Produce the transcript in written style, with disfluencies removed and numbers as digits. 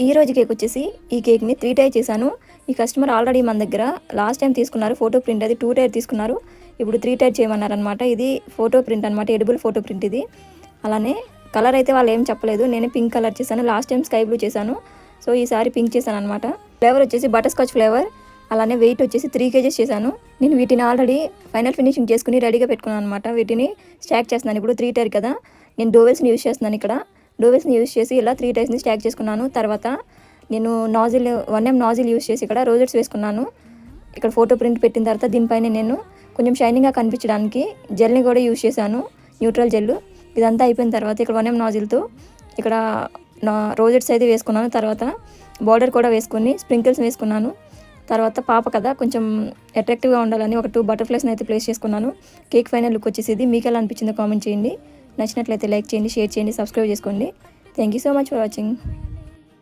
ఈ రోజు కేక్ వచ్చేసి ఈ కేక్ని 3 టైర్ చేశాను. ఈ కస్టమర్ ఆల్రెడీ మన దగ్గర లాస్ట్ టైం తీసుకున్నారు ఫోటో ప్రింట్, అది 2 టైర్ తీసుకున్నారు. ఇప్పుడు 3 టైర్ చేయమన్నారనమాట. ఇది ఫోటో ప్రింట్ అనమాట, ఎడిబుల్ ఫోటో ప్రింట్ ఇది. అలానే కలర్ అయితే వాళ్ళు ఏం చెప్పలేదు, నేనే పింక్ కలర్ చేశాను. లాస్ట్ టైం స్కై బ్లూ చేశాను, సో ఈసారి పింక్ చేశాను అనమాట. ఫ్లేవర్ వచ్చేసి బటర్ స్కాచ్ ఫ్లేవర్. అలానే వెయిట్ వచ్చేసి 3 kgs చేశాను. నేను వీటిని ఆల్రెడీ ఫైనల్ ఫినిషింగ్ చేసుకుని రెడీగా పెట్టుకున్నాను అనమాట. వీటిని స్టాక్ చేస్తున్నాను. ఇప్పుడు 3 టైర్ కదా, నేను డోవెల్స్ని యూజ్ చేస్తున్నాను. ఇక్కడ డోవెల్స్ని యూజ్ చేసి ఇలా 3 టైర్స్ని స్టాక్ చేసుకున్నాను. తర్వాత నేను నాజిల్ 1M నాజిల్ యూజ్ చేసి ఇక్కడ రోజెట్స్ వేసుకున్నాను. ఇక్కడ ఫోటో ప్రింట్ పెట్టిన తర్వాత దీనిపైన నేను కొంచెం షైనింగ్గా కనిపించడానికి జెల్ని కూడా యూజ్ చేశాను, న్యూట్రల్ జెల్. ఇదంతా అయిపోయిన తర్వాత ఇక్కడ 1M నాజిల్తో ఇక్కడ నా రోజెట్స్ అయితే వేసుకున్నాను. తర్వాత బార్డర్ కూడా వేసుకుని స్ప్రింకిల్స్ వేసుకున్నాను. తర్వాత పాప కదా, కొంచెం అట్రాక్టివ్గా ఉండాలని ఒక 2 బటర్ఫ్లైస్ని అయితే ప్లేస్ చేసుకున్నాను. కేక్ ఫైనల్ లుక్ వచ్చేసి ఇది. మీకు ఎలా అనిపించిందో కామెంట్ చేయండి. నచ్చినట్లయితే లైక్ చేయండి, షేర్ చేయండి, సబ్స్క్రైబ్ చేసుకోండి. Thank you so much for watching.